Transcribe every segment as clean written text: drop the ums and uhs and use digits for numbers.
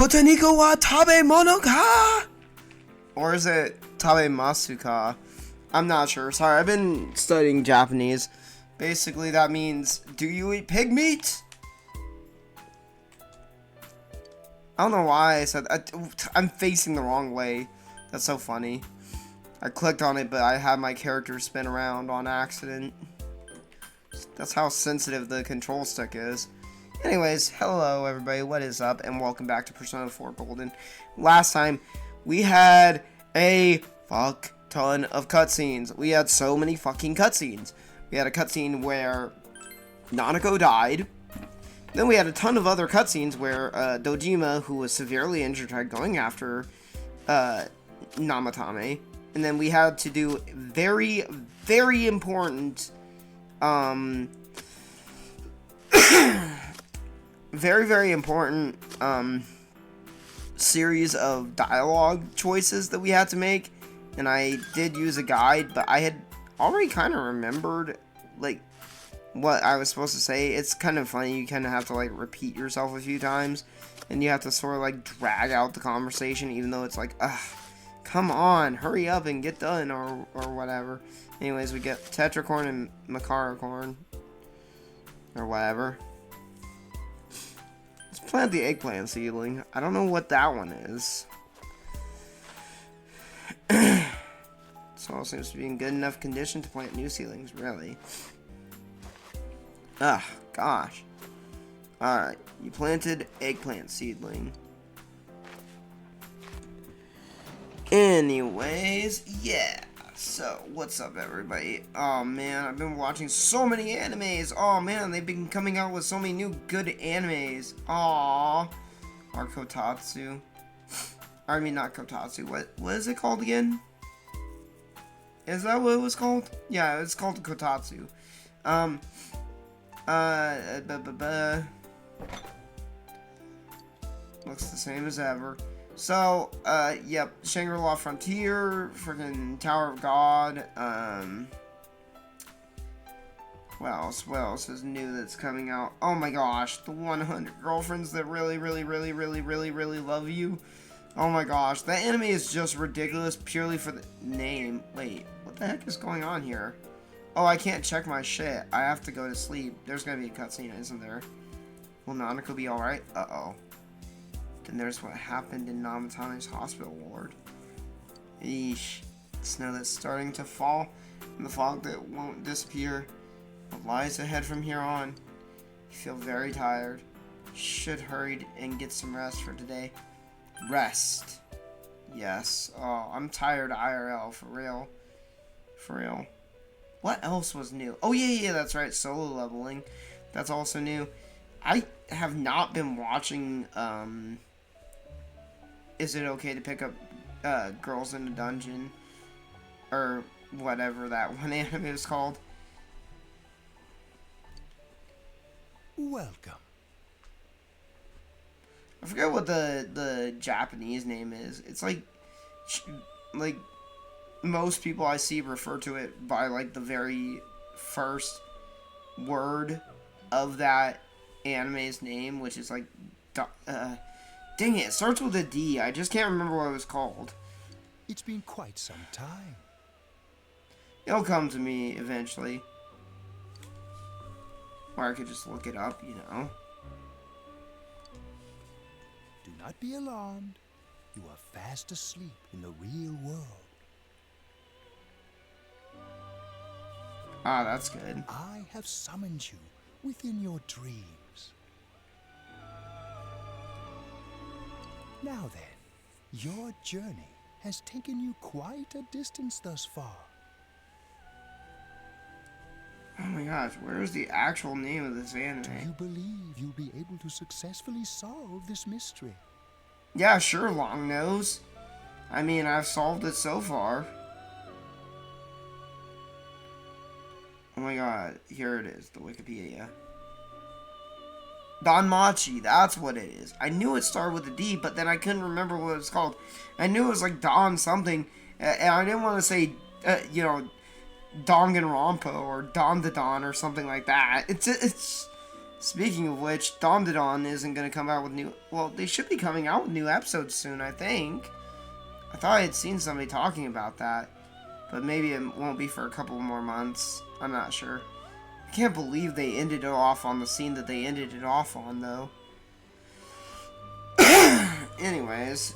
Botanico wa tabe monoka? Or is it tabe masuka? I'm not sure. Sorry, I've been studying Japanese. Basically, that means, do you eat pig meat? I don't know why I said I'm facing the wrong way. That's so funny. I clicked on it, but I had my character spin around on accident. That's how sensitive the control stick is. Anyways, hello everybody, what is up, and welcome back to Persona 4 Golden. Last time, we had a fuck ton of cutscenes. We had so many fucking cutscenes. We had a cutscene where Nanako died. Then we had a ton of other cutscenes where Dojima, who was severely injured, tried going after Namatame. And then we had to do very, very important, very important series of dialogue choices that we had to make. And I did use a guide, but I had already kind of remembered, like, what I was supposed to say. It's kind of funny. You kind of have to, like, repeat yourself a few times. And you have to sort of, like, drag out the conversation, even though it's like, ugh, come on, hurry up and get done, or whatever. Anyways, we get Tetracorn and Macaracorn, or whatever. Let's plant the eggplant seedling. I don't know what that one is. Soil seems to be in good enough condition to plant new seedlings, really. Ugh, gosh. Alright, you planted eggplant seedling. Anyways, yeah. So, what's up, everybody? Oh, man, I've been watching so many animes. Oh, man, they've been coming out with so many new good animes. Aww. Or Kotatsu. I mean, not Kotatsu. What is it called again? Is that what it was called? Yeah, it's called Kotatsu. Looks the same as ever. So, yep, Shangri-La Frontier, freaking Tower of God, what else is new that's coming out? Oh my gosh, the 100 Girlfriends That Really Love You. Oh my gosh, that anime is just ridiculous purely for the name. Wait, what the heck is going on here? Oh, I can't check my shit. I have to go to sleep. There's gonna be a cutscene, isn't there? Will Nanako be alright? Uh-oh. Then there's what happened in Namatame's hospital ward. Eesh. Snow that's starting to fall, and the fog that won't disappear. What lies ahead from here on? You feel very tired. Should hurry and get some rest for today. Rest. Yes. Oh, I'm tired IRL, for real. For real. What else was new? Oh, yeah, that's right. Solo leveling. That's also new. I have not been watching, Is It Okay to Pick Up Girls in a Dungeon? Or whatever that one anime is called. Welcome. I forget what the Japanese name is. It's like most people I see refer to it by like the very first word of that anime's name, which is like, dang it, it starts with a D. I just can't remember what it was called. It's been quite some time. It'll come to me eventually. Or I could just look it up, you know. Do not be alarmed. You are fast asleep in the real world. Ah, that's good. I have summoned you within your dreams. Now then, your journey has taken you quite a distance thus far. Oh my gosh, where is the actual name of this anime? Do you believe you'll be able to successfully solve this mystery? Yeah, sure, long nose. I mean, I've solved it so far. Oh my god, here it is, the Wikipedia. Danmachi, that's what it is. I knew it started with a D, but then I couldn't remember what it was called. I knew it was like Don something, and I didn't want to say, you know, Danganronpa or Don the Don or something like that. It's Speaking of which, Domdodon isn't going to come out with new... Well, they should be coming out with new episodes soon, I think. I thought I had seen somebody talking about that. But maybe it won't be for a couple more months. I'm not sure. I can't believe they ended it off on the scene that they ended it off on, though. Anyways.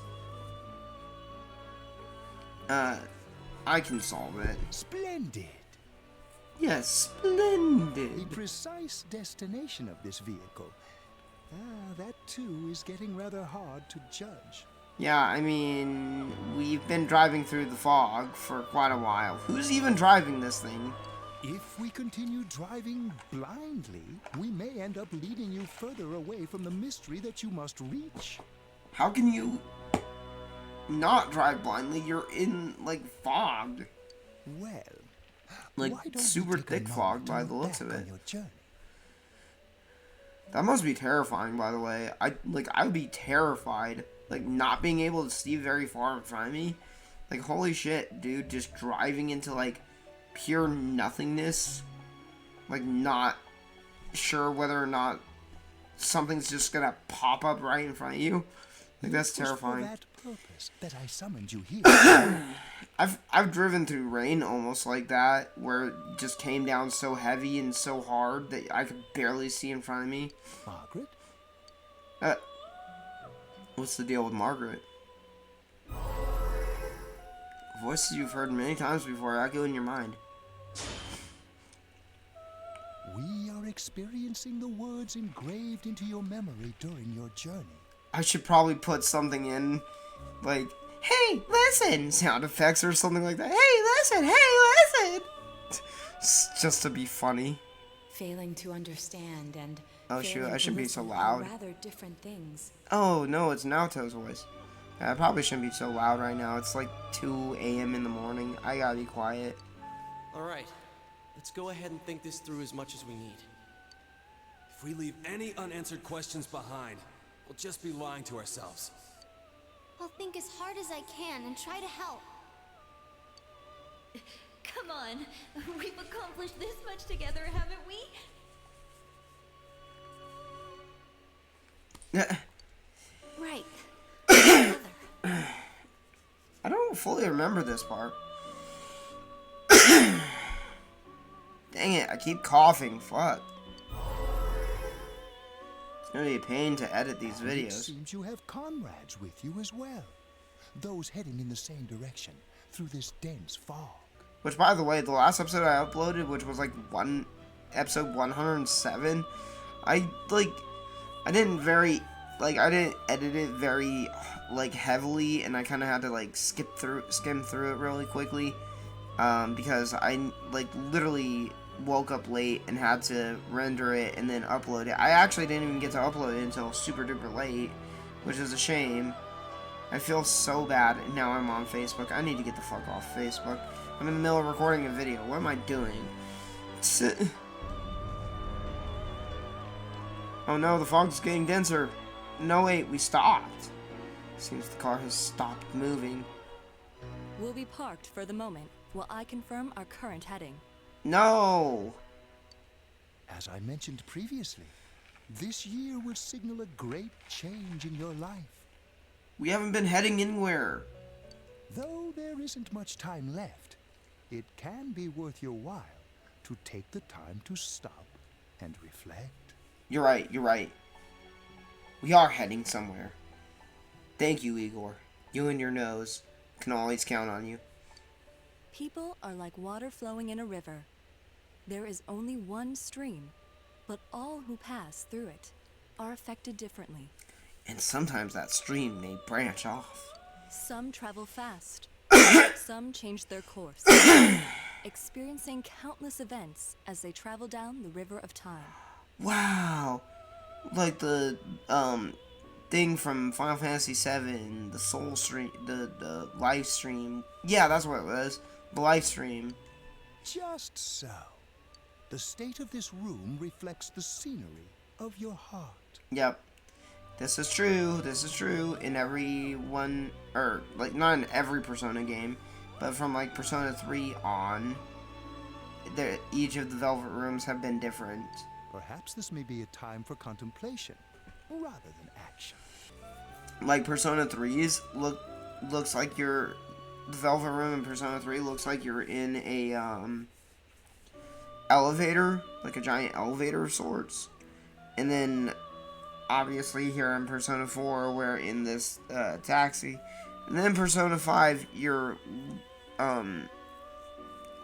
I can solve it. Splendid. Yes, splendid. The precise destination of this vehicle. That too is getting rather hard to judge. Yeah, I mean, we've been driving through the fog for quite a while. Who's even driving this thing? If we continue driving blindly, we may end up leading you further away from the mystery that you must reach. How can you not drive blindly? You're in, like, fog. Well, like, why don't super you take a thick moment fog to by look the looks of back it. on your journey? That must be terrifying, by the way. I would be terrified. Like, not being able to see very far in front of me. Like, holy shit, dude. Just driving into, like, pure nothingness. Like, not sure whether or not something's just gonna pop up right in front of you. Like, that's terrifying. It was for that purpose that I summoned you here. I've driven through rain almost like that, where it just came down so heavy and so hard that I could barely see in front of me. Margaret? What's the deal with Margaret? Voices you've heard many times before echo in your mind. We are experiencing the words engraved into your memory during your journey. I should probably put something in, like, hey, listen, sound effects or something like that. Hey, listen, just to be funny. Failing to understand and Oh shoot, failing I to shouldn't be so listen loud. are rather different things. Oh no, it's Naoto's voice. I probably shouldn't be so loud right now. It's like 2 a.m. in the morning. I gotta be quiet. Alright, let's go ahead and think this through as much as we need. If we leave any unanswered questions behind, we'll just be lying to ourselves. I'll think as hard as I can and try to help. Come on, we've accomplished this much together, haven't we? Right. I don't fully remember this part. Dang it, I keep coughing. Fuck. It's gonna be a pain to edit these It videos. seems you have comrades with you as well. Those heading in the same direction through this dense fog. Which, by the way, the last episode I uploaded, which was like episode 107, I didn't edit it very, like, heavily, and I kind of had to, like, skim through it really quickly, because I, like, literally woke up late and had to render it and then upload it. I actually didn't even get to upload it until super duper late, which is a shame. I feel so bad, and now I'm on Facebook. I need to get the fuck off Facebook. I'm in the middle of recording a video. What am I doing? Oh no, the fog's getting denser. No, wait, we stopped. Seems the car has stopped moving. We'll be parked for the moment while I confirm our current heading. No! As I mentioned previously, this year will signal a great change in your life. We haven't been heading anywhere. Though there isn't much time left, it can be worth your while to take the time to stop and reflect. You're right, you're right. We are heading somewhere. Thank you, Igor. You and your nose can always count on you. People are like water flowing in a river. There is only one stream, but all who pass through it are affected differently. And sometimes that stream may branch off. Some travel fast. Some change their course, experiencing countless events as they travel down the river of time. Wow! Like the, thing from Final Fantasy VII, the soul stream, the live stream. Yeah, that's what it was. The live stream. Just so. The state of this room reflects the scenery of your heart. Yep. This is true. This is true in every one, or like not in every Persona game, but from like Persona 3 on, each of the Velvet Rooms have been different. Perhaps this may be a time for contemplation rather than action. Like Persona 3's looks like you're the Velvet Room in Persona 3 looks like you're in a elevator, like a giant elevator of sorts. And then obviously here in Persona 4 we're in this taxi. And then in Persona 5 you're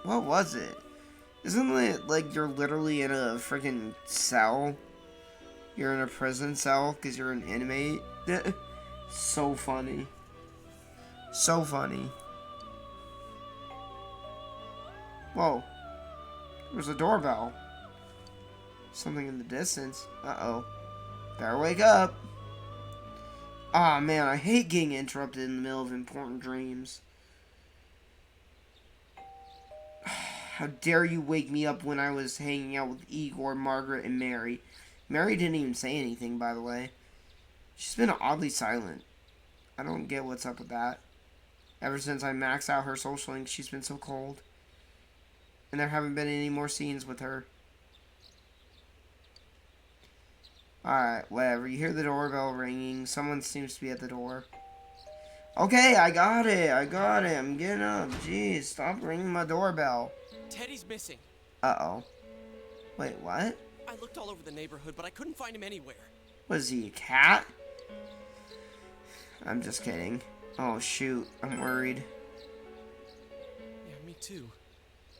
what was it? Isn't it like you're literally in a freaking cell? You're in a prison cell because you're an inmate. So funny. So funny. Whoa. There's a doorbell. Something in the distance. Uh-oh. Better wake up. Aw, man, I hate getting interrupted in the middle of important dreams. How dare you wake me up when I was hanging out with Igor, Margaret, and Mary. Mary didn't even say anything, by the way. She's been oddly silent. I don't get what's up with that. Ever since I maxed out her social link, she's been so cold. And there haven't been any more scenes with her. Alright, whatever. You hear the doorbell ringing. Someone seems to be at the door. Okay, I got it. I'm getting up. Jeez, stop ringing my doorbell. Teddy's missing. Uh-oh. Wait, what? I looked all over the neighborhood, but I couldn't find him anywhere. What is he, a cat? I'm just kidding. Oh, shoot. I'm worried. Yeah, me too.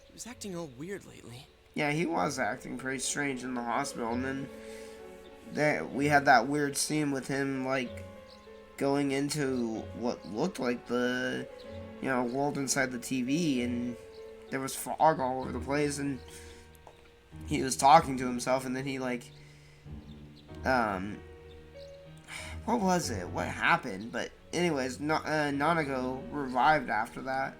He was acting all weird lately. Yeah, he was acting pretty strange in the hospital, and then we had that weird scene with him, like, going into what looked like the, world inside the TV, and there was fog all over the place, and he was talking to himself, and then he, like, what was it? What happened? But anyways, Nanago revived after that.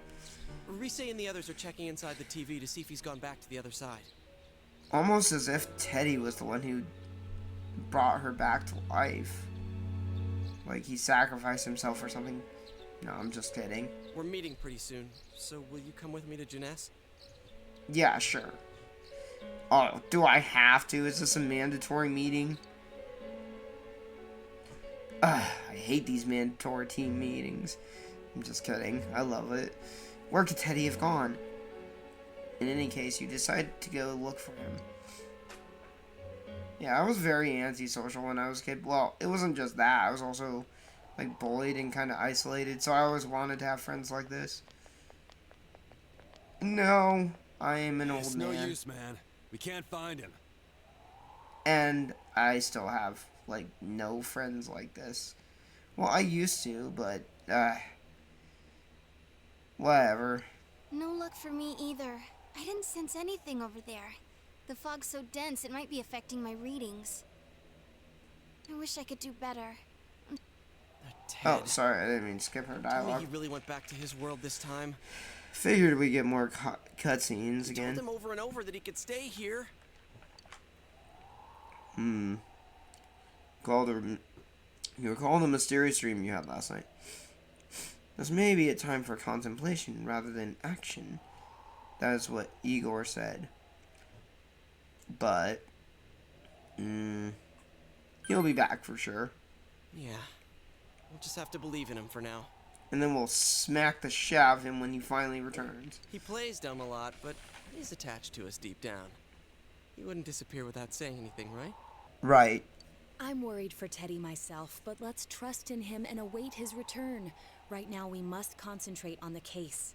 Rise and the others are checking inside the TV to see if he's gone back to the other side. Almost as if Teddy was the one who brought her back to life. Like he sacrificed himself or something. No, I'm just kidding. We're meeting pretty soon, so will you come with me to Jeunesse? Yeah, sure. Oh, do I have to? Is this a mandatory meeting? I hate these mandatory team meetings. I'm just kidding. I love it. Where could Teddy have gone? In any case, you decide to go look for him. Yeah, I was very antisocial when I was a kid. Well, it wasn't just that. I was also, like, bullied and kind of isolated. So I always wanted to have friends like this. No, I am an old It's man. no use, man. We can't find him. And I still have, like, no friends like this. Well, I used to, but, whatever. No luck for me either. I didn't sense anything over there. The fog's so dense it might be affecting my readings. I wish I could do better. Ted. Oh, sorry, I didn't mean to skip her Tell me dialogue. he really went back to his world this time. Figured we get more cutscenes I again. told him over and over that he could stay here. You recall the mysterious dream you had last night. This may be a time for contemplation rather than action. That is what Igor said. But, he'll be back for sure. Yeah. We'll just have to believe in him for now. And then we'll smack the shit out of him when he finally returns. He plays dumb a lot, but he's attached to us deep down. He wouldn't disappear without saying anything, right? Right. I'm worried for Teddy myself, but let's trust in him and await his return. Right now, we must concentrate on the case.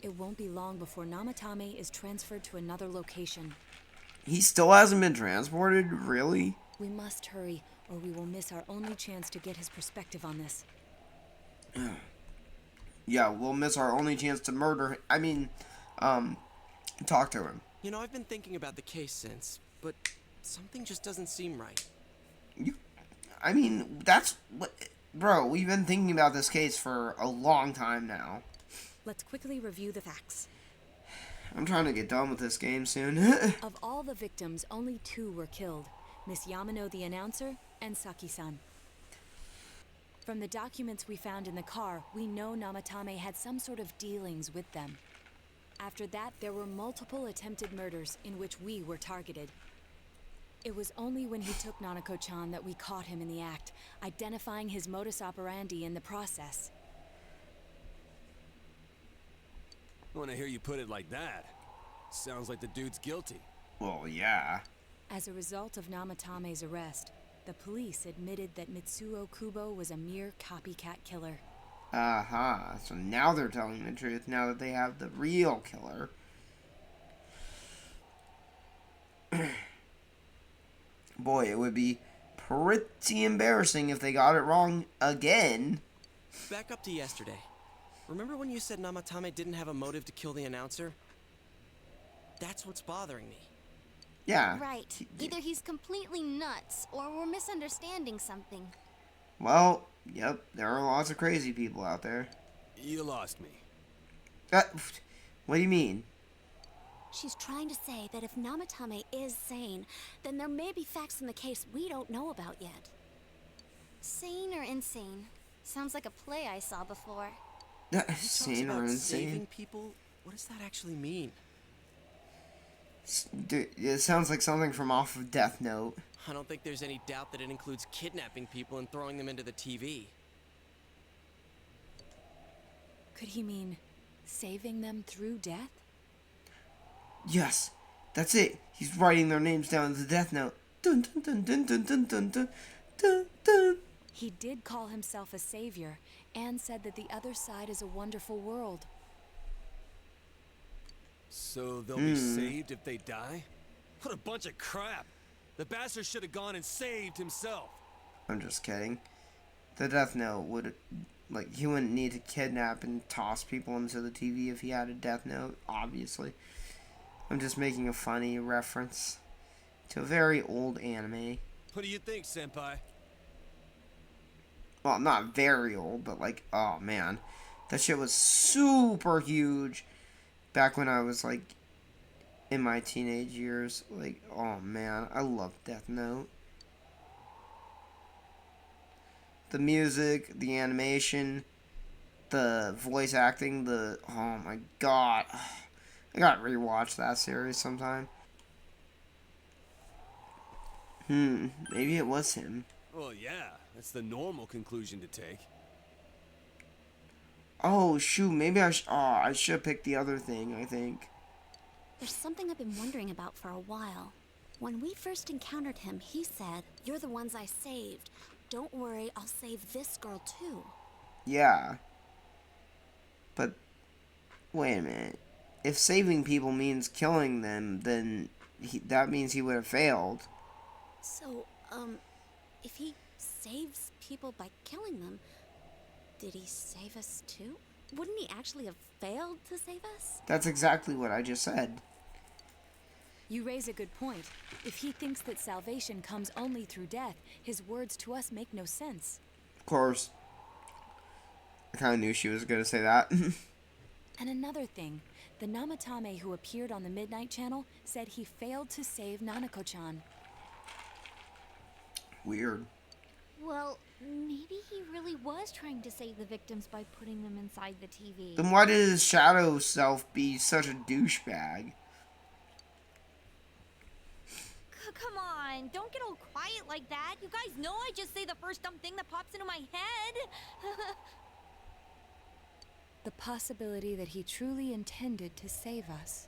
It won't be long before Namatame is transferred to another location. He still hasn't been transported? Really? We must hurry, or we will miss our only chance to get his perspective on this. Yeah, we'll miss our only chance to murder him. I mean, talk to him. You know, I've been thinking about the case since, but something just doesn't seem right. That's what... Bro, we've been thinking about this case for a long time now. Let's quickly review the facts. I'm trying to get done with this game soon. Of all the victims, only 2 were killed. Miss Yamano the announcer, and Saki-san. From the documents we found in the car, we know Namatame had some sort of dealings with them. After that, there were multiple attempted murders in which we were targeted. It was only when he took Nanako-chan that we caught him in the act, identifying his modus operandi in the process. When I hear you put it like that, sounds like the dude's guilty. Well, yeah. As a result of Namatame's arrest, the police admitted that Mitsuo Kubo was a mere copycat killer. Aha. So now they're telling the truth, now that they have the real killer. Boy, it would be pretty embarrassing if they got it wrong again. Back up to yesterday. Remember when you said Namatame didn't have a motive to kill the announcer? That's what's bothering me. Yeah. Right. Either he's completely nuts, or we're misunderstanding something. Well, yep, there are lots of crazy people out there. You lost me. What do you mean? She's trying to say that if Namatame is sane, then there may be facts in the case we don't know about yet. Sane or insane? Sounds like a play I saw before. He talks Sane or about insane? saving people. What does that actually mean? Dude, it sounds like something from off of Death Note. I don't think there's any doubt that it includes kidnapping people and throwing them into the TV. Could he mean saving them through death? Yes, that's it. He's writing their names down in the Death Note. Dun dun dun dun dun dun dun dun dun. He did call himself a savior and said that the other side is a wonderful world. So they'll be saved if they die? What a bunch of crap! The bastard should have gone and saved himself. I'm just kidding. The Death Note would, like, he wouldn't need to kidnap and toss people into the TV if he had a Death Note, obviously. I'm just making a funny reference to a very old anime. What do you think, Senpai? Well, not very old, but like, oh man. That shit was super huge back when I was like in my teenage years. Like, oh man, I love Death Note. The music, the animation, the voice acting, oh my god. I gotta rewatch that series sometime. Maybe it was him. Well, yeah, that's the normal conclusion to take. Oh, shoot, maybe I should have picked the other thing, I think. There's something I've been wondering about for a while. When we first encountered him, he said, "You're the ones I saved. Don't worry, I'll save this girl too." Yeah. But, wait a minute. If saving people means killing them, then that means he would have failed. So, if he saves people by killing them, did he save us too? Wouldn't he actually have failed to save us? That's exactly what I just said. You raise a good point. If he thinks that salvation comes only through death, his words to us make no sense. Of course. I kind of knew she was going to say that. And another thing, the Namatame who appeared on the Midnight Channel said he failed to save Nanako-chan. Weird. Well, maybe he really was trying to save the victims by putting them inside the TV. Then why did his shadow self be such a douchebag? Come on, don't get all quiet like that. You guys know I just say the first dumb thing that pops into my head. The possibility that he truly intended to save us.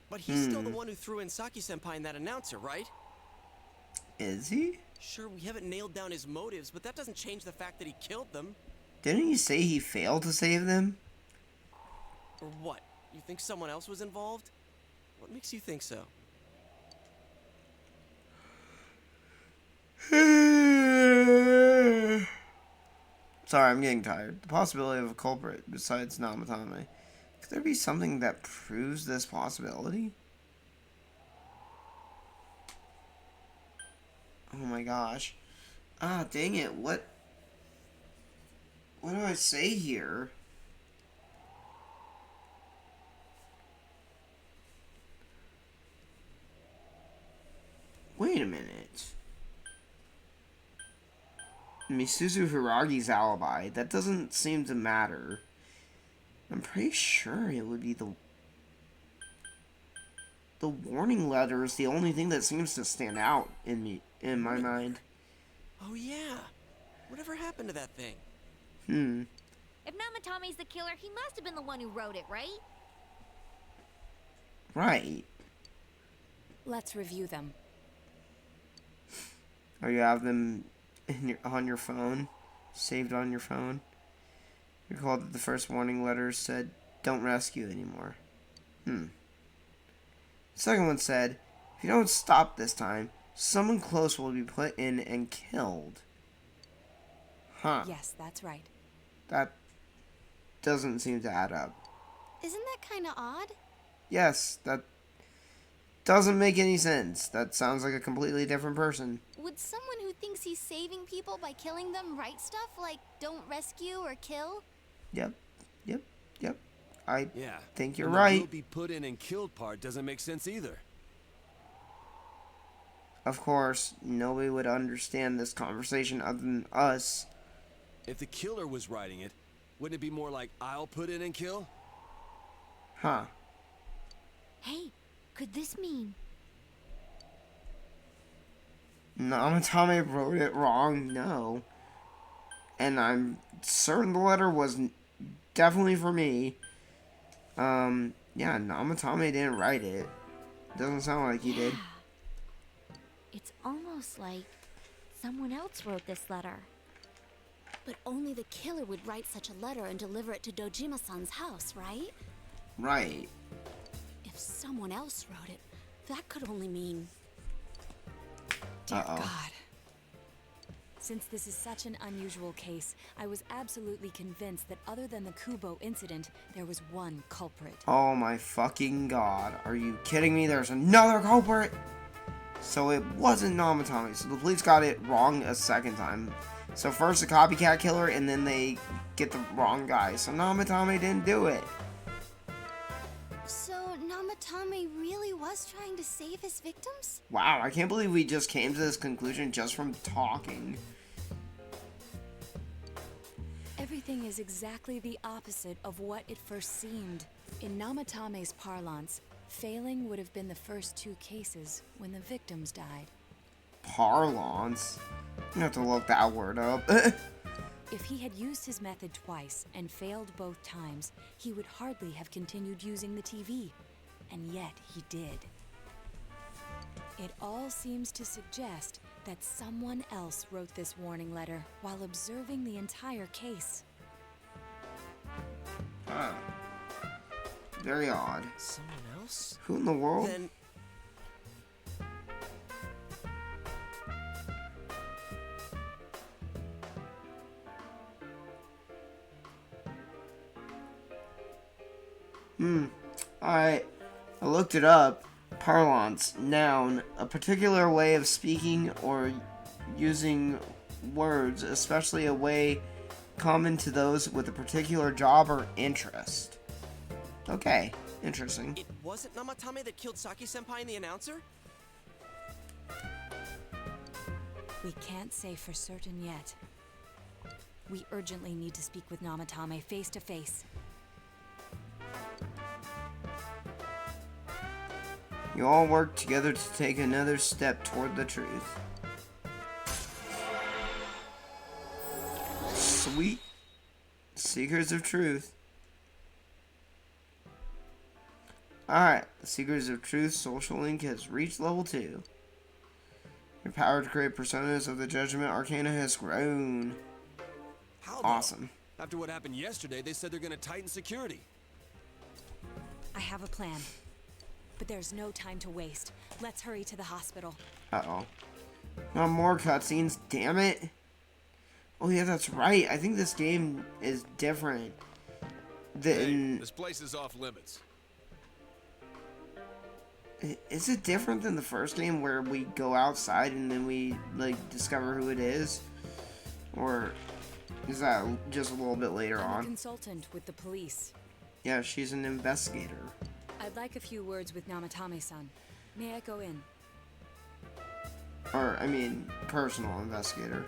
But he's still the one who threw in Saki-senpai in that announcer, right? Is he? Sure, we haven't nailed down his motives, but that doesn't change the fact that he killed them. Didn't he say he failed to save them? Or what? You think someone else was involved? What makes you think so? Sorry, I'm getting tired. The possibility of a culprit besides Namatame. Could there be something that proves this possibility? Oh my gosh. Ah, dang it. What do I say here? Wait a minute. Misuzu Hiragi's alibi. That doesn't seem to matter. I'm pretty sure it would be the... the warning letter is the only thing that seems to stand out in my mind. Oh yeah. Whatever happened to that thing? If Namatame's the killer, he must have been the one who wrote it, right? Right. Let's review them. Or you have them on your phone, saved on your phone. Recall that the first warning letter said, "Don't rescue anymore." The second one said, "If you don't stop this time, someone close will be put in and killed." Huh. Yes, that's right. That doesn't seem to add up. Isn't that kind of odd? Yes, that doesn't make any sense. That sounds like a completely different person. Would someone who thinks he's saving people by killing them write stuff like "don't rescue" or "kill"? Yep. I Yeah. think you're and right. The will be put in and killed part doesn't make sense either. Of course, nobody would understand this conversation other than us. If the killer was writing it, wouldn't it be more like "I'll put in and kill"? Huh. Hey, could this mean? Namatame wrote it wrong, no. And I'm certain the letter was definitely for me. Yeah, Namatame didn't write it. Doesn't sound like he did. It's almost like someone else wrote this letter. But only the killer would write such a letter and deliver it to Dojima-san's house, right? Right. If someone else wrote it, that could only mean... Dear Uh-oh. God. Since this is such an unusual case, I was absolutely convinced that other than the Kubo incident, there was one culprit. Oh my fucking god. Are you kidding me? There's another culprit? So it wasn't Namatame. So the police got it wrong a second time. So first the copycat killer, and then they get the wrong guy. So Namatame didn't do it. So Namatame really was trying to save his victims? Wow, I can't believe we just came to this conclusion just from talking. Everything is exactly the opposite of what it first seemed. In Namatame's parlance, failing would have been the first two cases when the victims died. Parlance? You have to look that word up. If he had used his method twice and failed both times, he would hardly have continued using the TV. And yet he did. It all seems to suggest that someone else wrote this warning letter while observing the entire case. Very odd. Someone else? Who in the world? Then Alright. I looked it up. Parlance, noun, a particular way of speaking or using words, especially a way common to those with a particular job or interest. Okay, interesting. it wasn't Namatame that killed Saki-senpai and the announcer? We can't say for certain yet. We urgently need to speak with Namatame face to face. You all work together to take another step toward the truth. Sweet. Seekers of Truth. Alright, the Seekers of Truth social link has reached level 2. Your power to create personas of the Judgment Arcana has grown. How though? Awesome. After what happened yesterday, they said they're gonna tighten security. I have a plan. But there's no time to waste. Let's hurry to the hospital. Uh-oh. Not more cutscenes, damn it. Oh yeah, that's right. I think this game is different than... This place is off limits. Is it different than the first game where we go outside and then we, like, discover who it is? Or is that just a little bit later I'm a on? consultant with the police. Yeah, she's an investigator. I'd like a few words with Namatame-san. May I go in? Or, I mean, personal investigator.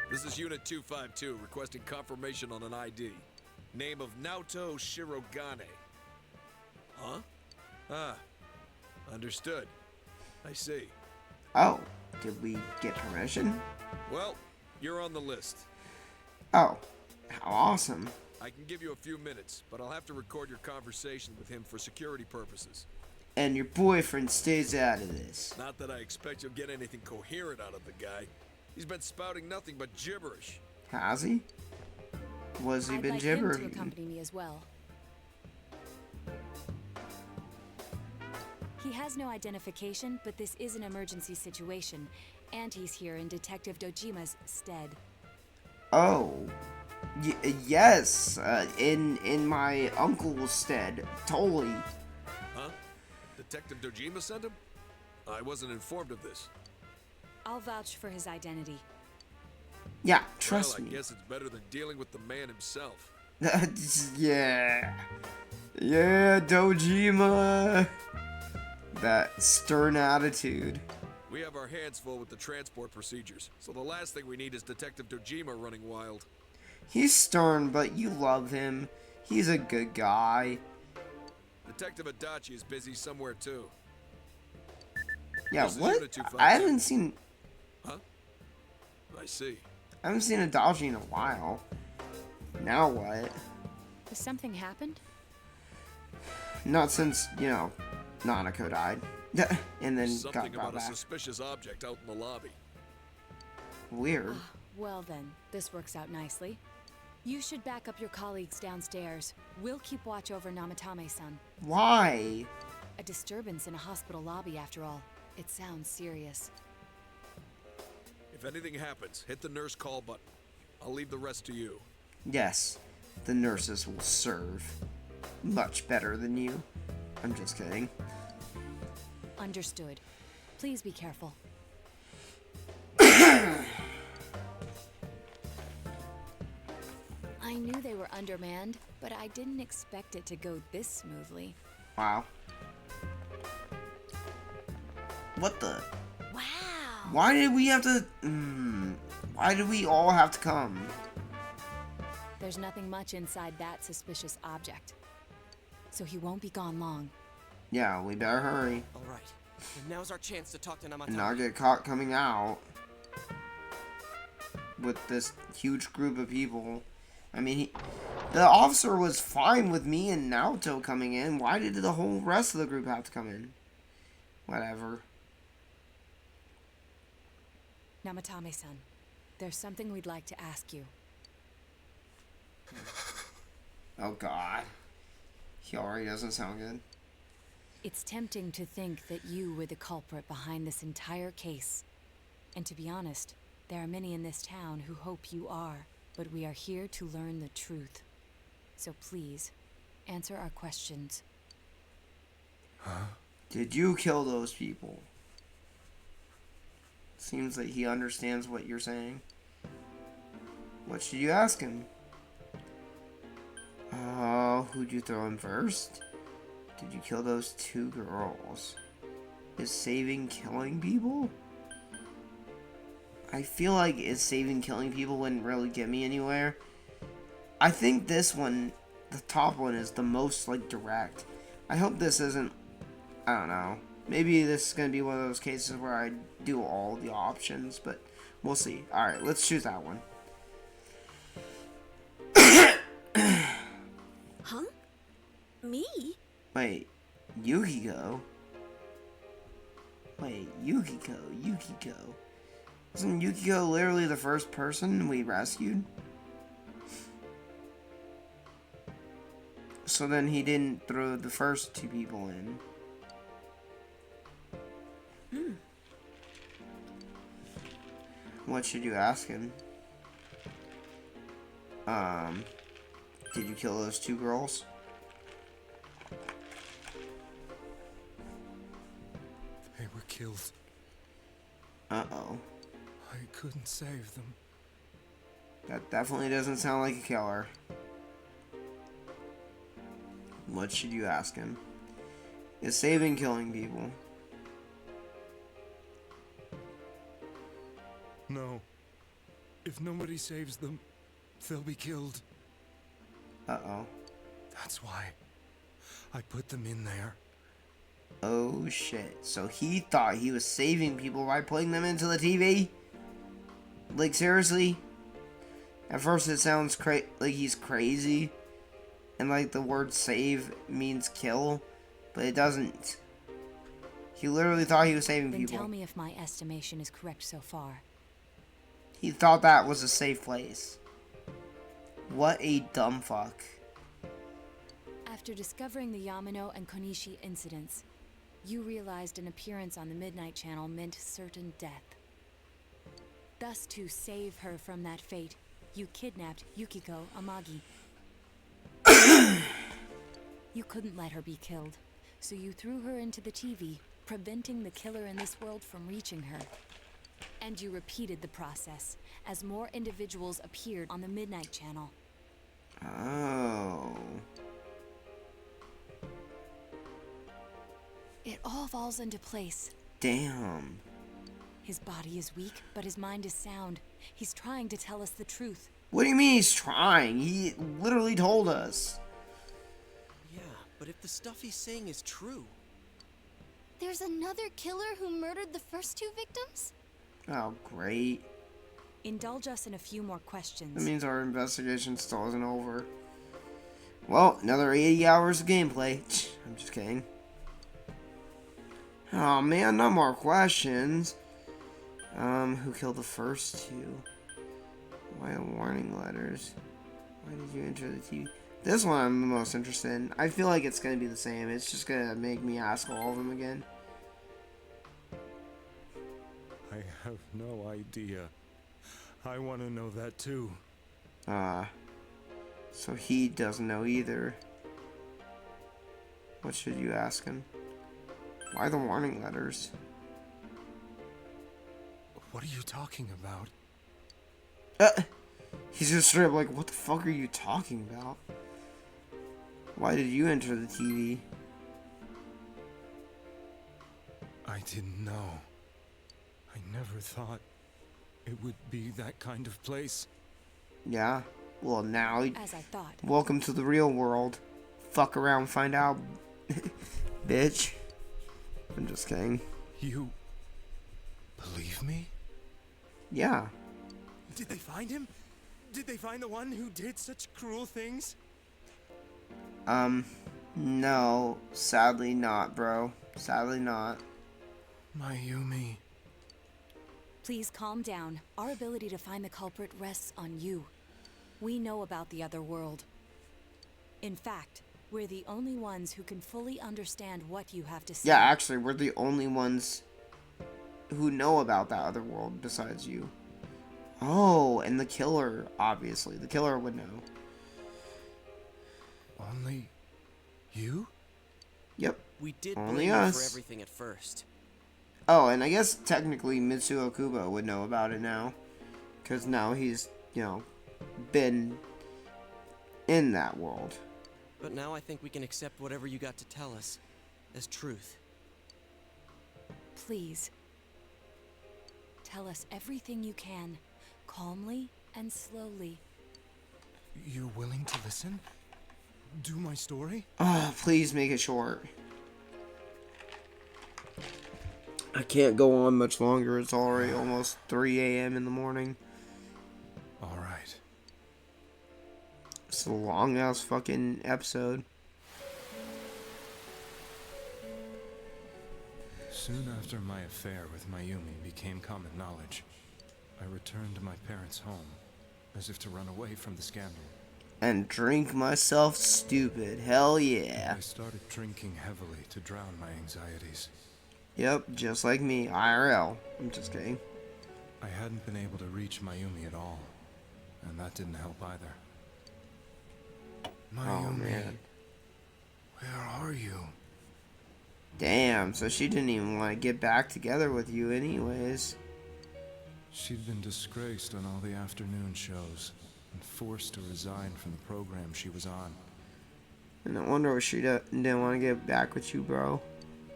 This is Unit 252 requesting confirmation on an ID. Name of Naoto Shirogane. Huh? Ah, understood. I see. Oh, did we get permission? Well, you're on the list. Oh, how awesome. I can give you a few minutes, but I'll have to record your conversation with him for security purposes. And your boyfriend stays out of this. Not that I expect you'll get anything coherent out of the guy. He's been spouting nothing but gibberish. Has he? Was he I'd been like him to gibbering? accompany me as well. He has no identification, but this is an emergency situation, and he's here in Detective Dojima's stead. Oh, yes, in my uncle's stead, totally. Huh? Detective Dojima sent him? I wasn't informed of this. I'll vouch for his identity. Yeah, trust Well, I me. guess it's better than dealing with the man himself. Yeah, Dojima. That stern attitude. We have our hands full with the transport procedures, so the last thing we need is Detective Dojima running wild. He's stern, but you love him. He's a good guy. Detective Adachi is busy somewhere too. Yeah, This is what? Unit 252. I haven't seen I see. Adachi in a while. Now what? Has something happened? Not since, Nanako died. And then Something got about brought a back. suspicious object out in the lobby. Weird. Well then, this works out nicely. You should back up your colleagues downstairs. We'll keep watch over Namatame-san. Why? A disturbance in a hospital lobby, after all. It sounds serious. If anything happens, hit the nurse call button. I'll leave the rest to you. Yes, the nurses will serve. Much better than you. I'm just kidding. Understood. Please be careful. I knew they were undermanned, but I didn't expect it to go this smoothly. Wow. What the? Wow! Why did we have to... why did we all have to come? There's nothing much inside that suspicious object. So he won't be gone long. Yeah, we better hurry. All right. And now's our chance to talk to Namatame. And not get caught coming out. With this huge group of people. I mean, the officer was fine with me and Naoto coming in. Why did the whole rest of the group have to come in? Whatever. Namatame-san, there's something we'd like to ask you. Oh god. He already doesn't sound good. It's tempting to think that you were the culprit behind this entire case. And to be honest, there are many in this town who hope you are. But we are here to learn the truth. So please, answer our questions. Huh? Did you kill those people? Seems that he understands what you're saying. What should you ask him? Who'd you throw in first? Did you kill those two girls? Is saving killing people? I feel like is saving killing people wouldn't really get me anywhere. I think this one, the top one, is the most like direct. I hope this isn't, I don't know. Maybe this is gonna be one of those cases where I do all the options, but we'll see. Alright, let's choose that one. Huh? Me? Wait, Yukiko? Wait, Yukiko. Isn't Yukiko literally the first person we rescued? So then he didn't throw the first two people in. What should you ask him? Did you kill those two girls? They were killed. Uh-oh. I couldn't save them. That definitely doesn't sound like a killer. What should you ask him? Is saving killing people? No. If nobody saves them, they'll be killed. Uh-oh. That's why I put them in there. Oh shit. So he thought he was saving people by putting them into the TV? Like, seriously? At first it sounds like he's crazy. And like the word save means kill. But it doesn't. He literally thought he was saving Then people. tell me if my estimation is correct so far. He thought that was a safe place. What a dumb fuck. After discovering the Yamano and Konishi incidents, you realized an appearance on the Midnight Channel meant certain death. Thus, to save her from that fate, you kidnapped Yukiko Amagi. You couldn't let her be killed, so you threw her into the TV, preventing the killer in this world from reaching her. And you repeated the process as more individuals appeared on the Midnight Channel. Oh. It all falls into place. Damn. His body is weak, but his mind is sound. He's trying to tell us the truth. What do you mean he's trying? He literally told us. Yeah, but if the stuff he's saying is true... There's another killer who murdered the first two victims? Oh, great. Indulge us in a few more questions. That means our investigation still isn't over. Well, another 80 hours of gameplay. I'm just kidding. Oh man, no more questions. Who killed the first two? Why warning letters? Why did you enter the TV? This one I'm the most interested in. I feel like it's gonna be the same. It's just gonna make me ask all of them again. I have no idea. I want to know that too. So he doesn't know either. What should you ask him? Why the warning letters? What are you talking about? He's just straight up like, what the fuck are you talking about? Why did you enter the TV? I didn't know. I never thought it would be that kind of place. Yeah. Well, now, As I thought. welcome to the real world. Fuck around, find out, bitch. I'm just kidding. You believe me? Yeah. Did they find him? Did they find the one who did such cruel things? No. Sadly not, bro. Sadly not. Mayumi. Please calm down. Our ability to find the culprit rests on you. We know about the other world. In fact, we're the only ones who can fully understand what you have to say. Yeah, actually, we're the only ones who know about that other world besides you. Oh, and the killer, obviously. The killer would know. Only you? Yep. We did Only blame you us. for everything at first. Oh, and I guess technically Mitsuo Kubo would know about it now. Because now he's, you know, been in that world. But now I think we can accept whatever you got to tell us as truth. Please. Tell us everything you can, calmly and slowly. You're willing to listen? Do my story? Oh, please make it short. I can't go on much longer. It's already almost 3 a.m. in the morning. All right. It's a long ass fucking episode. Soon after my affair with Mayumi became common knowledge, I returned to my parents' home, as if to run away from the scandal. And drink myself stupid. Hell yeah. I started drinking heavily to drown my anxieties. Yep, just like me. IRL. I'm just kidding. I hadn't been able to reach Mayumi at all, and that didn't help either. Mayumi, Oh, man. where are you? Damn, so she didn't even want to get back together with you anyways. She'd been disgraced on all the afternoon shows and forced to resign from the program she was on. And I wonder if she didn't want to get back with you, bro.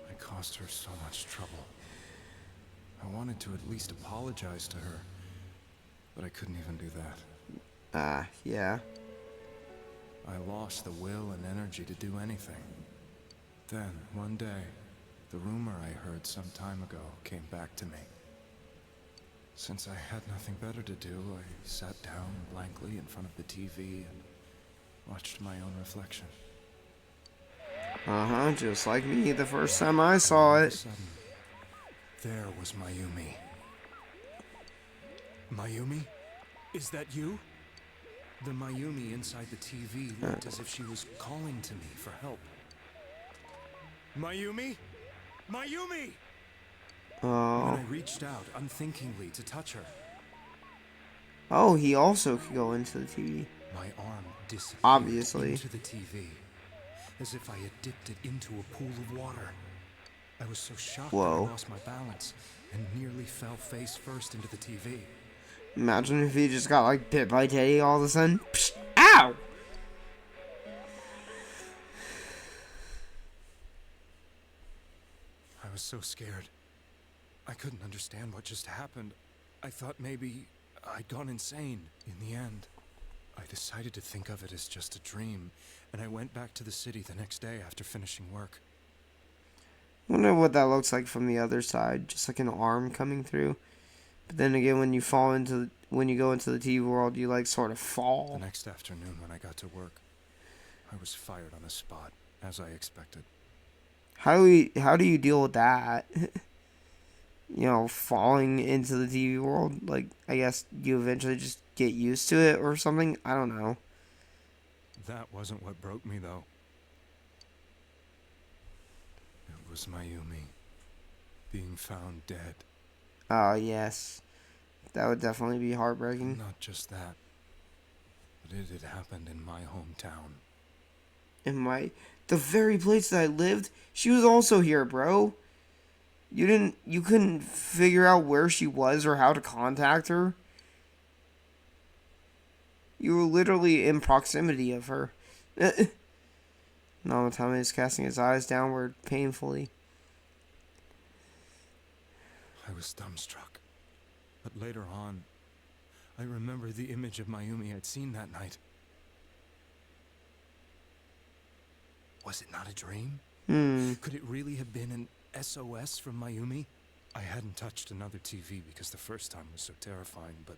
I caused her so much trouble. I wanted to at least apologize to her, but I couldn't even do that. Yeah. I lost the will and energy to do anything. Then, one day, The rumor I heard some time ago came back to me. Since I had nothing better to do, I sat down blankly in front of the TV and watched my own reflection. Just like me the first time I saw All of a it. sudden, there was Mayumi. Mayumi? Is that you? The Mayumi inside the TV looked as if she was calling to me for help. Mayumi? Mayumi! When Oh. I reached out unthinkingly to touch her, Oh, he also could go into the TV. my arm disappeared Obviously. into the TV, as if I had dipped it into a pool of water. I was so shocked that Whoa. I lost my balance and nearly fell face first into the TV. Imagine if he just got like bit by Teddy all of a sudden. Psh, ow! I was so scared. I couldn't understand what just happened. I thought maybe I'd gone insane. In the end, I decided to think of it as just a dream, and I went back to the city the next day after finishing work. Wonder what that looks like from the other side, just like an arm coming through. But then again, when you go into the TV world, you like sort of The fall. next afternoon when I got to work, I was fired on the spot, as I expected. How do you deal with that? You know, falling into the TV world. Like, I guess you eventually just get used to it or something. I don't know. That wasn't what broke me, though. It was Mayumi being found dead. Oh, yes. That would definitely be heartbreaking. Not just that, but it had happened in my hometown. The very place that I lived, she was also here, bro. You couldn't figure out where she was or how to contact her. You were literally in proximity of her. Namatame is casting his eyes downward painfully. I was dumbstruck. But later on, I remember the image of Mayumi I'd seen that night. Was it not a dream? Could it really have been an SOS from Mayumi? I hadn't touched another TV because the first time was so terrifying, but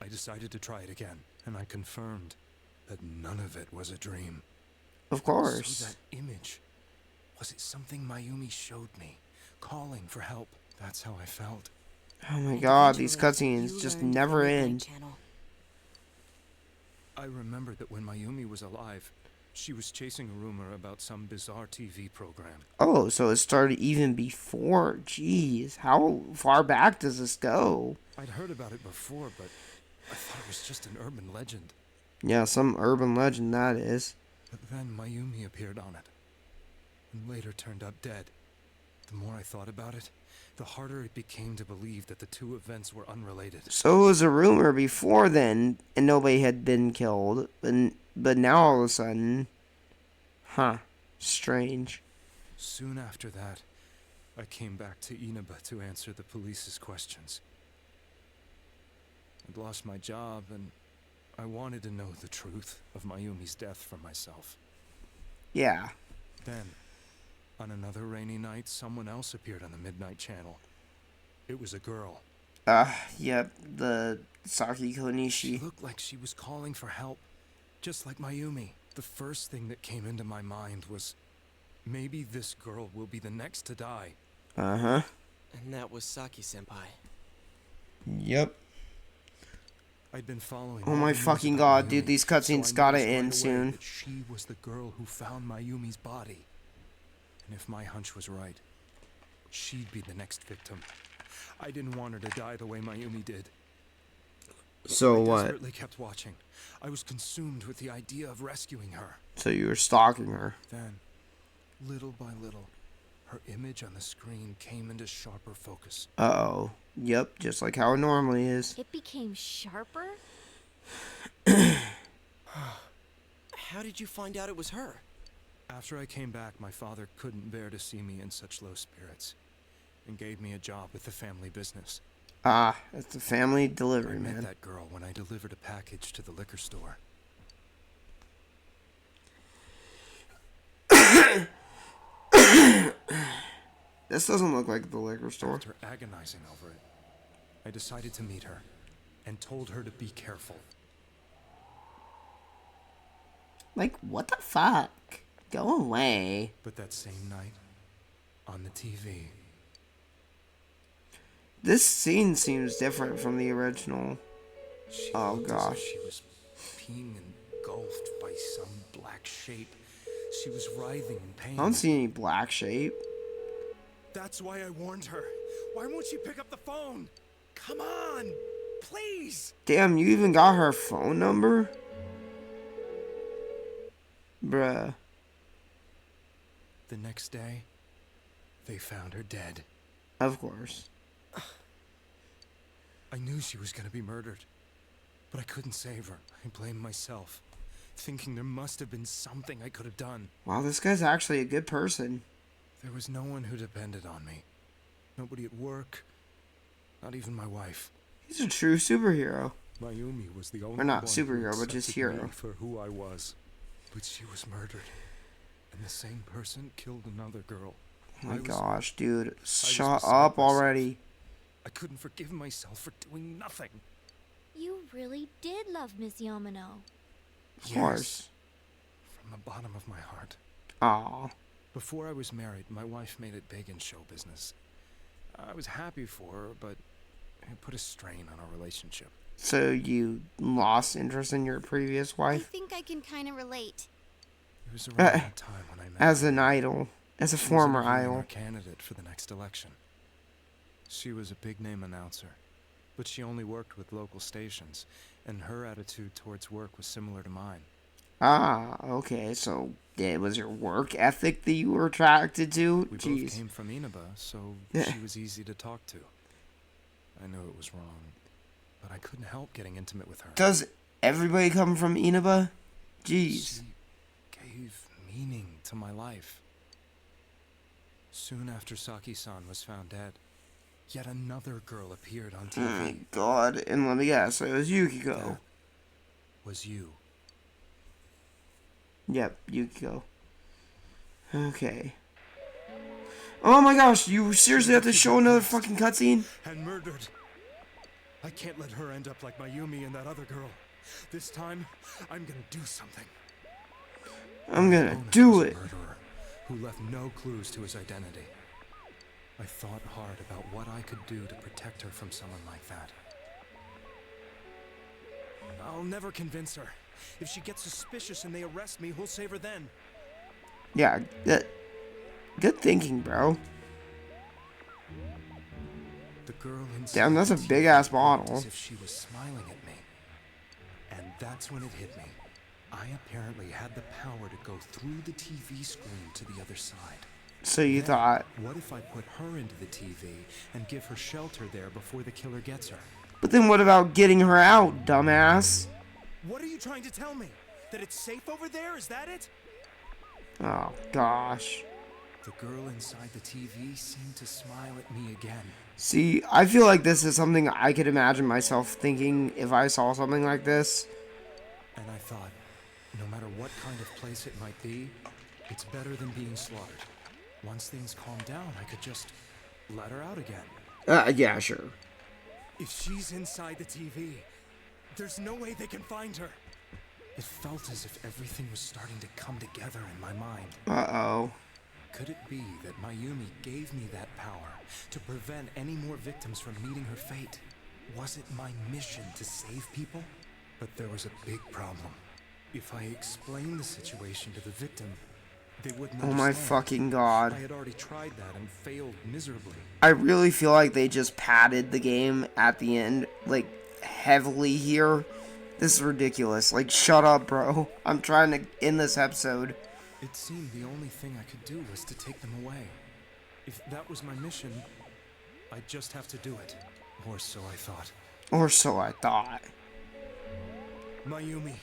I decided to try it again, and I confirmed that none of it was a dream. Of course. So that image, was it something Mayumi showed me, calling for help? That's how I felt. Oh my And god, these eventually, cutscenes you just learned the never Midnight end. Channel. I remembered that when Mayumi was alive, she was chasing a rumor about some bizarre TV program. Oh, so it started even before. Jeez, how far back does this go? I'd heard about it before, but I thought it was just an urban legend. Yeah, some urban legend that is. But then Mayumi appeared on it, and later turned up dead. The more I thought about it, the harder it became to believe that the two events were unrelated. So it was a rumor before then, and nobody had been killed. But now all of a sudden, strange. Soon after that, I came back to Inaba to answer the police's questions. I'd lost my job, and I wanted to know the truth of Mayumi's death for myself. Yeah. Then, on another rainy night, someone else appeared on the Midnight Channel. It was a girl. Yep, the Saki She Konishi. looked like she was calling for help, just like Mayumi. The first thing that came into my mind was, maybe this girl will be the next to die. Uh-huh. And that was Saki-senpai. Yep. I'd been following. Oh my fucking god, dude, these cutscenes gotta end soon. That she was the girl who found Mayumi's body. And if my hunch was right, she'd be the next victim. I didn't want her to die the way Mayumi did. So I what? desperately kept watching. I was consumed with the idea of rescuing her. So you were stalking her. Then, little by little, her image on the screen came into sharper focus. Uh-oh. Yep, just like how it normally is. It became sharper? How did you find out it was her? After I came back, my father couldn't bear to see me in such low spirits and gave me a job with the family business. Ah, it's the family I delivery, met man. that girl when I delivered a package to the liquor store. This doesn't look like the liquor store. After agonizing over it, I decided to meet her and told her to be careful. Like, what the fuck? Go away. But that same night, on the TV... This scene seems different from the original. Oh gosh. She was being engulfed by some black shape. She was writhing in pain. I don't see any black shape. That's why I warned her. Why won't she pick up the phone? Come on, please. Damn, you even got her phone number? Bruh. The next day, they found her dead. Of course. I knew she was gonna be murdered, but I couldn't save her. I blamed myself, thinking there must have been something I could have done. Wow, this guy's actually a good person. There was no one who depended on me. Nobody at work, not even my wife. He's a true superhero. Mayumi was the only Or not one who superhero, but just accepted me hero. for who I was. But she was murdered, and the same person killed another girl. Oh my I was- gosh, dude. I was Shut beside up myself. already. I couldn't forgive myself for doing nothing. You really did love Miss Yamano. Of course. From the bottom of my heart. Aw. Before I was married, my wife made it big in show business. I was happy for her, but it put a strain on our relationship. So you lost interest in your previous I wife? think I can kind of relate. It was around that time when I met As her. an idol. As a She was former interviewing idol. our candidate for the next election. She was a big-name announcer, but she only worked with local stations, and her attitude towards work was similar to mine. Ah, okay. So it was your work ethic that you were attracted to? We both Jeez. came from Inaba, so Yeah. she was easy to talk to. I knew it was wrong, but I couldn't help getting intimate with her. Does everybody come from Inaba? Jeez. She gave meaning to my life. Soon after Saki-san was found dead, yet another girl appeared on Oh my TV. god. And let me guess, it was Yukiko. That was you. Yep, Yukiko. Okay. Oh my gosh, you seriously have to show another fucking cutscene? And murdered. I can't let her end up like Mayumi and that other girl. This time, I'm gonna do something. I'm gonna Opponent do was a it. murderer who left no clues to his identity. I thought hard about what I could do to protect her from someone like that. I'll never convince her. If she gets suspicious and they arrest me, who'll save her then? Yeah, good thinking, bro. The girl inside Damn, that's the a TV big-ass looked bottle. As if she was smiling at me. And that's when it hit me. I apparently had the power to go through the TV screen to the other side. So you Then, thought, what if I put her into the TV and give her shelter there before the killer gets her? but then what about getting her out, dumbass? What are you trying to tell me? That it's safe over there? Is that it? Oh, gosh. The girl inside the TV seemed to smile at me again. See, I feel like this is something I could imagine myself thinking if I saw something like this. And I thought, no matter what kind of place it might be, it's better than being slaughtered. Once things calm down, I could just let her out again. Yeah, sure. If she's inside the TV, there's no way they can find her. It felt as if everything was starting to come together in my mind. Uh-oh. Could it be that Mayumi gave me that power to prevent any more victims from meeting her fate? Was it my mission to save people? But there was a big problem. If I explained the situation to the victim, they wouldn't Oh my understand. fucking god. I had already tried that and failed miserably. I really feel like they just padded the game at the end, like, heavily here. This is ridiculous. Like, shut up, bro. I'm trying to end this episode. It seemed the only thing I could do was to take them away. If that was my mission, I'd just have to do it. Or so I thought. Or so I thought. Mayumi,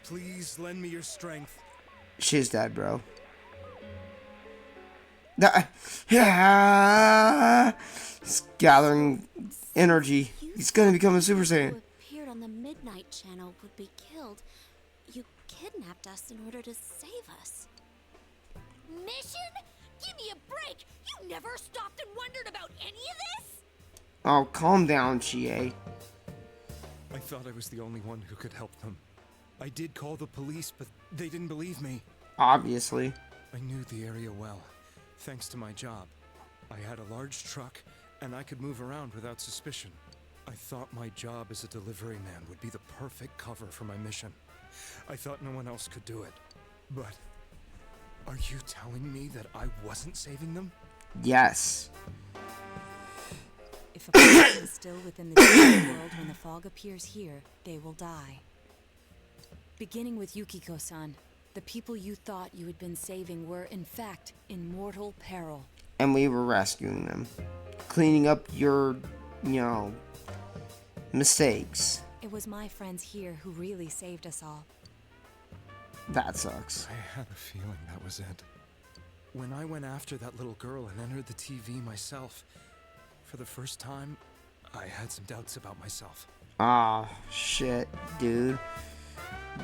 please lend me your strength. She's dead, bro. Yeah. He's gathering energy. He's gonna become a Super Who Saiyan. appeared on the Midnight Channel would be killed. You kidnapped us in order to save us. Mission? Give me a break! You never stopped and wondered about any of this? Oh, calm down, Chie. I thought I was the only one who could help them. I did call the police, but they didn't believe me. Obviously. I knew the area well, thanks to my job. I had a large truck, and I could move around without suspicion. I thought my job as a delivery man would be the perfect cover for my mission. I thought no one else could do it. But are you telling me that I wasn't saving them? Yes. If a person is still within the digital world when the fog appears here, they will die. Beginning with Yukiko-san, the people you thought you had been saving were, in fact, in mortal peril. And we were rescuing them. Cleaning up your, mistakes. It was my friends here who really saved us all. That sucks. I had a feeling that was it. When I went after that little girl and entered the TV myself, for the first time, I had some doubts about myself. Ah, shit, dude.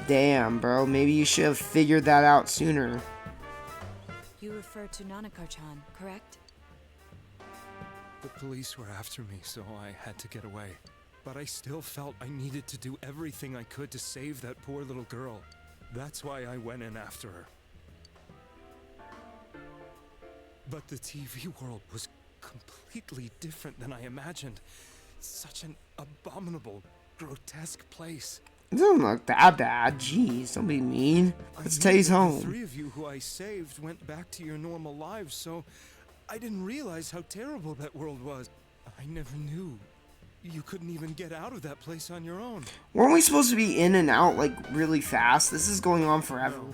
Damn, bro. Maybe you should have figured that out sooner. You refer to Nanako-chan, correct? The police were after me, so I had to get away. But I still felt I needed to do everything I could to save that poor little girl. That's why I went in after her. But the TV world was completely different than I imagined. Such an abominable, grotesque place. It doesn't look that bad. Jeez, don't be mean. Let's Tay's home. The three of you who I saved went back to your normal lives, so I didn't realize how terrible that world was. I never knew. You couldn't even get out of that place on your own. Weren't we supposed to be in and out, like, really fast? This is going on forever. No.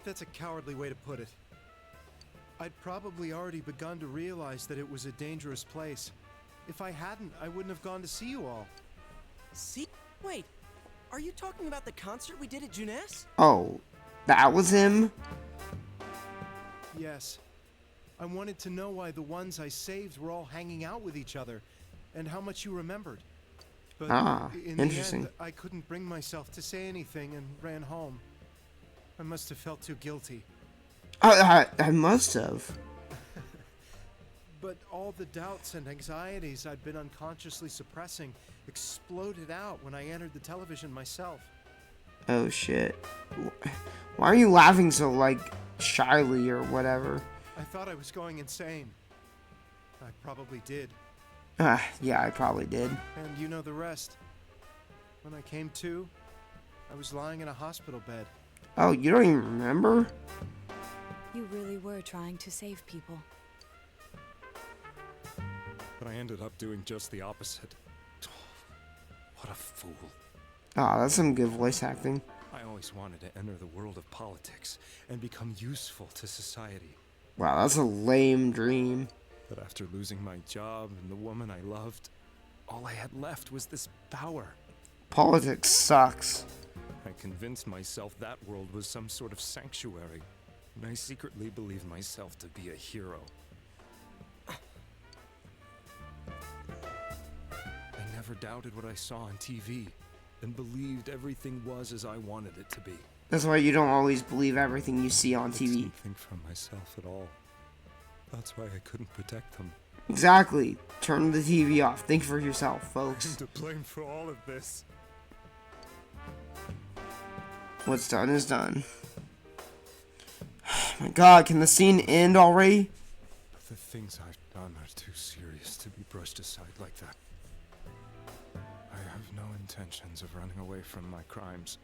That's a cowardly way to put it. I'd probably already begun to realize that it was a dangerous place. If I hadn't, I wouldn't have gone to see you all. See? Wait. Are you talking about the concert we did at Junes? Oh, that was him? Yes. I wanted to know why the ones I saved were all hanging out with each other, and how much you remembered. But in interesting. the end, I couldn't bring myself to say anything and ran home. I must have felt too guilty. I must have. But all the doubts and anxieties I'd been unconsciously suppressing exploded out when I entered the television myself. Oh shit. Why are you laughing so, like, shyly or whatever? I thought I was going insane. I probably did. Yeah, I probably did. And you know the rest. When I came to, I was lying in a hospital bed. Oh, you don't even remember? You really were trying to save people. But I ended up doing just the opposite. What a fool. Oh, that's some good voice acting. I always wanted to enter the world of politics and become useful to society. Wow, that's a lame dream. But after losing my job and the woman I loved, all I had left was this power. Politics sucks. I convinced myself that world was some sort of sanctuary, and I secretly believed myself to be a hero. I never doubted what I saw on TV, and believed everything was as I wanted it to be. That's why you don't always believe everything you see on I TV. didn't think for myself at all. That's why I couldn't protect them. Exactly. Turn the TV off. Think for yourself, folks. I'm to blame for all of this. What's done is done. My god, can the scene end already? But the things I've done are too serious to be brushed aside like that. I have no intentions of running away from my crimes.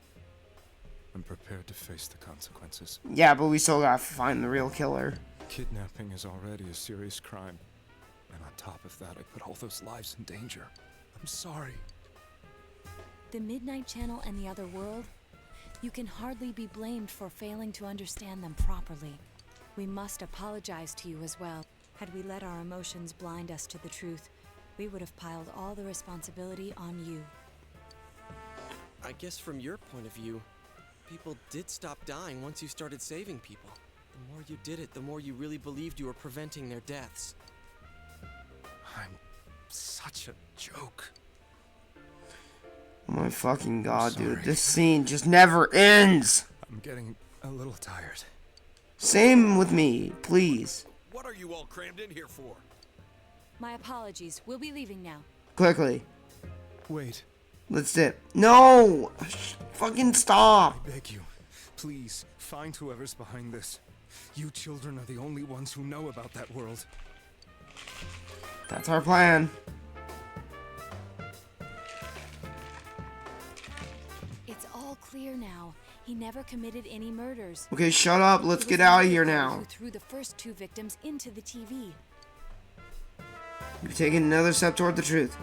I'm prepared to face the consequences. Yeah, but we still gotta find the real killer. Kidnapping is already a serious crime. And on top of that, I put all those lives in danger. I'm sorry. The Midnight Channel and the other world? You can hardly be blamed for failing to understand them properly. We must apologize to you as well. Had we let our emotions blind us to the truth, we would have piled all the responsibility on you. I guess from your point of view, people did stop dying once you started saving people. The more you did it, the more you really believed you were preventing their deaths. I'm such a joke. Oh my fucking god, dude. This scene just never ends! I'm getting a little tired. Same with me, please. What are you all crammed in here for? My apologies. We'll be leaving now. Quickly. Wait, Let's dip. No! Fucking stop! I beg you, please, find whoever's behind this. You children are the only ones who know about that world. That's our plan. It's all clear now. He never committed any murders. Okay, shut up. Let's It get was out of the here guy now. Who threw the first 2 victims into the TV. You've taken another step toward the truth.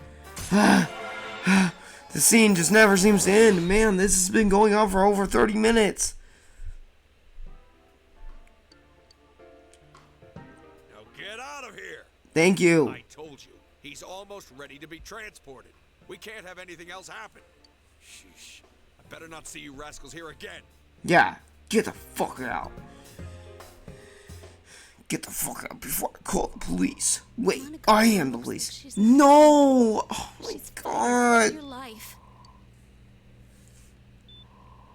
The scene just never seems to end. Man, this has been going on for over 30 minutes. Now get out of here! Thank you. I told you, he's almost ready to be transported. We can't have anything else happen. Sheesh. I better not see you rascals here again. Yeah, get the fuck out. Get the fuck out before I call the police. Wait, I am the police. No! Oh my god. Your life.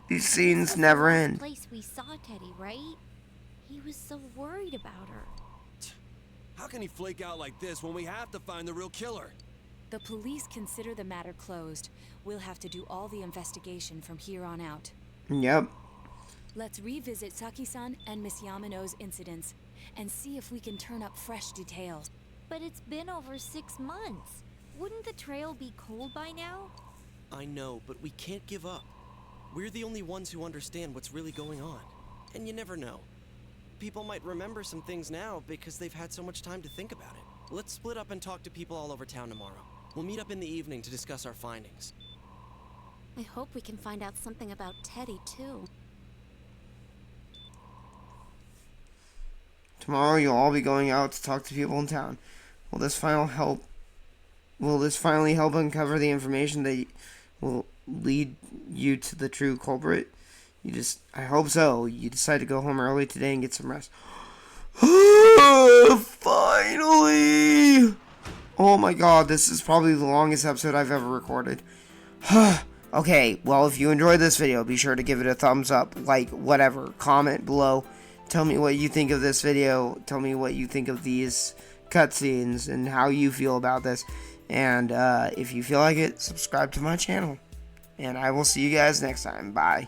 These scenes never end. Place we saw Teddy, right? He was so worried about her. How can he flake out like this when we have to find the real killer? The police consider the matter closed. We'll have to do all the investigation from here on out. Yep. Let's revisit Saki-san and Miss Yamano's incidents and see if we can turn up fresh details. But it's been over 6 months. Wouldn't the trail be cold by now? I know, but we can't give up. We're the only ones who understand what's really going on. And you never know. People might remember some things now because they've had so much time to think about it. Let's split up and talk to people all over town tomorrow. We'll meet up in the evening to discuss our findings. I hope we can find out something about Teddy, too. Tomorrow you'll all be going out to talk to people in town. Will this finally help uncover the information that will lead you to the true culprit? I hope so. You decide to go home early today and get some rest. Finally! Oh my god, this is probably the longest episode I've ever recorded. Okay, well, if you enjoyed this video, be sure to give it a thumbs up, like, whatever, comment below. Tell me what you think of this video. Tell me what you think of these cutscenes and how you feel about this. And if you feel like it, subscribe to my channel. And I will see you guys next time. Bye.